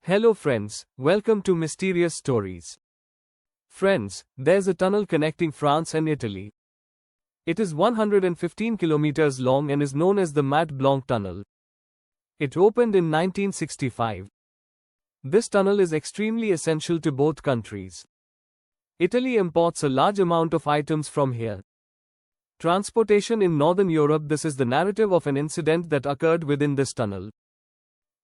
Hello friends, welcome to Mysterious Stories. Friends, there's a tunnel connecting France and Italy. It is 115 kilometers long and is known as the Mont Blanc Tunnel. It opened in 1965. This tunnel is extremely essential to both countries. Italy imports a large amount of items from here. Transportation in Northern Europe. This is the narrative of an incident that occurred within this tunnel.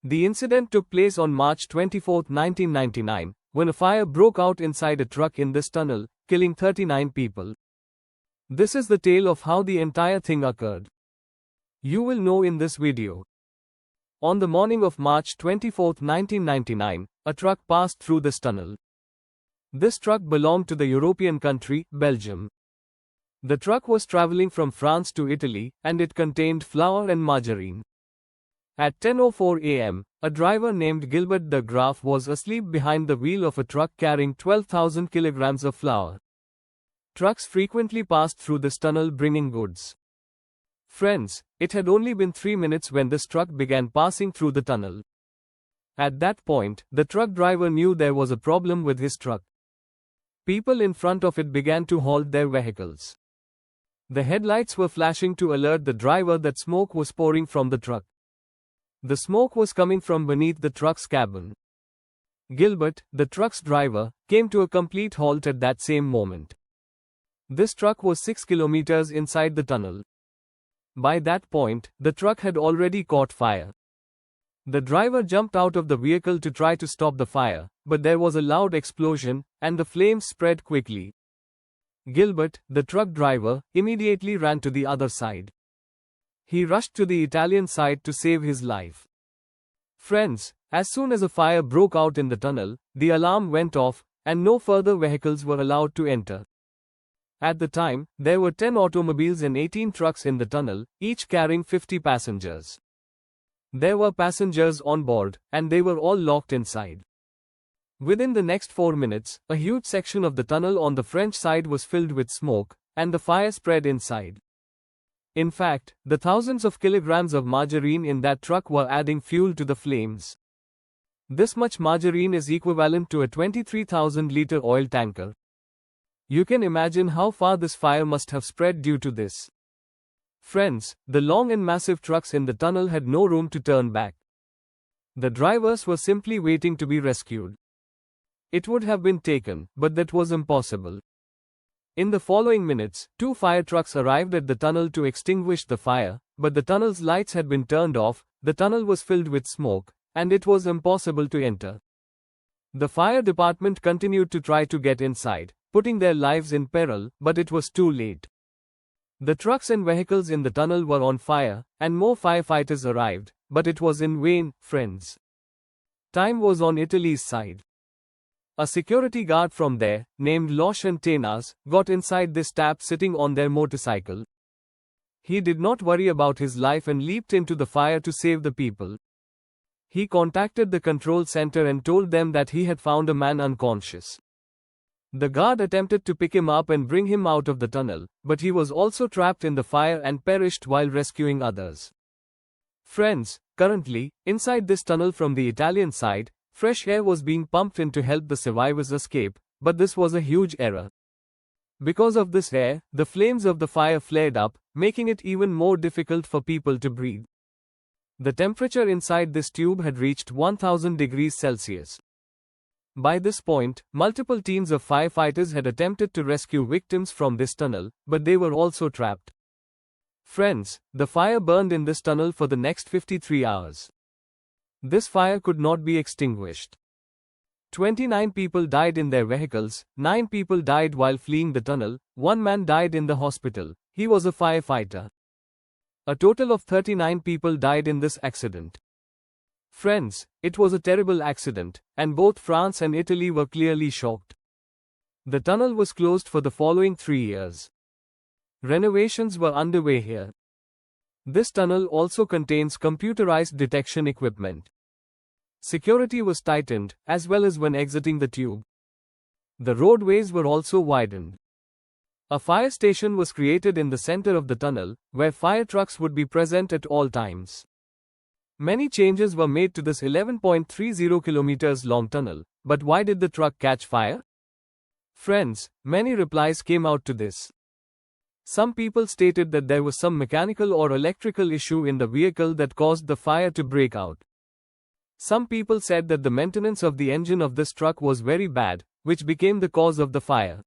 The incident took place on March 24, 1999, when a fire broke out inside a truck in this tunnel, killing 39 people. This is the tale of how the entire thing occurred. You will know in this video. On the morning of March 24, 1999, a truck passed through this tunnel. This truck belonged to the European country, Belgium. The truck was traveling from France to Italy, and it contained flour and margarine. At 10:04 a.m., a driver named Gilbert de Graaf was asleep behind the wheel of a truck carrying 12,000 kilograms of flour. Trucks frequently passed through this tunnel bringing goods. Friends, it had only been 3 minutes when this truck began passing through the tunnel. At that point, the truck driver knew there was a problem with his truck. People in front of it began to halt their vehicles. The headlights were flashing to alert the driver that smoke was pouring from the truck. The smoke was coming from beneath the truck's cabin. Gilbert, the truck's driver, came to a complete halt at that same moment. This truck was 6 kilometers inside the tunnel. By that point, the truck had already caught fire. The driver jumped out of the vehicle to try to stop the fire, but there was a loud explosion, and the flames spread quickly. Gilbert, the truck driver, immediately ran to the other side. He rushed to the Italian side to save his life. Friends, as soon as a fire broke out in the tunnel, the alarm went off, and no further vehicles were allowed to enter. At the time, there were 10 automobiles and 18 trucks in the tunnel, each carrying 50 passengers. There were passengers on board, and they were all locked inside. Within the next 4 minutes, a huge section of the tunnel on the French side was filled with smoke, and the fire spread inside. In fact, the thousands of kilograms of margarine in that truck were adding fuel to the flames. This much margarine is equivalent to a 23,000-liter oil tanker. You can imagine how far this fire must have spread due to this. Friends, the long and massive trucks in the tunnel had no room to turn back. The drivers were simply waiting to be rescued. It would have been taken, but that was impossible. In the following minutes, 2 fire trucks arrived at the tunnel to extinguish the fire, but the tunnel's lights had been turned off, the tunnel was filled with smoke, and it was impossible to enter. The fire department continued to try to get inside, putting their lives in peril, but it was too late. The trucks and vehicles in the tunnel were on fire, and more firefighters arrived, but it was in vain, friends. Time was on Italy's side. A security guard from there, named Loche and Tenas, got inside this tap sitting on their motorcycle. He did not worry about his life and leaped into the fire to save the people. He contacted the control center and told them that he had found a man unconscious. The guard attempted to pick him up and bring him out of the tunnel, but he was also trapped in the fire and perished while rescuing others. Friends, currently, inside this tunnel from the Italian side, fresh air was being pumped in to help the survivors escape, but this was a huge error. Because of this air, the flames of the fire flared up, making it even more difficult for people to breathe. The temperature inside this tube had reached 1000 degrees Celsius. By this point, multiple teams of firefighters had attempted to rescue victims from this tunnel, but they were also trapped. Friends, the fire burned in this tunnel for the next 53 hours. This fire could not be extinguished. 29 people died in their vehicles, 9 people died while fleeing the tunnel, 1 man died in the hospital, he was a firefighter. A total of 39 people died in this accident. Friends, it was a terrible accident, and both France and Italy were clearly shocked. The tunnel was closed for the following 3 years. Renovations were underway here. This tunnel also contains computerized detection equipment. Security was tightened, as well as when exiting the tube. The roadways were also widened. A fire station was created in the center of the tunnel, where fire trucks would be present at all times. Many changes were made to this 11.30 kilometers long tunnel, but why did the truck catch fire? Friends, many replies came out to this. Some people stated that there was some mechanical or electrical issue in the vehicle that caused the fire to break out. Some people said that the maintenance of the engine of this truck was very bad, which became the cause of the fire.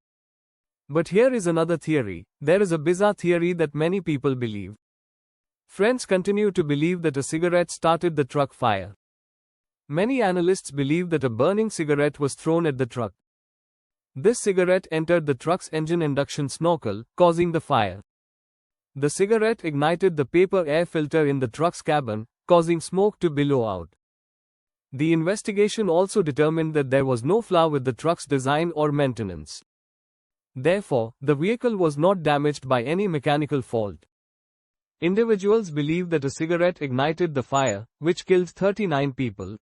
But here is another theory. There is a bizarre theory that many people believe. Friends continue to believe that a cigarette started the truck fire. Many analysts believe that a burning cigarette was thrown at the truck. This cigarette entered the truck's engine induction snorkel, causing the fire. The cigarette ignited the paper air filter in the truck's cabin, causing smoke to billow out. The investigation also determined that there was no flaw with the truck's design or maintenance. Therefore, the vehicle was not damaged by any mechanical fault. Individuals believe that a cigarette ignited the fire, which killed 39 people.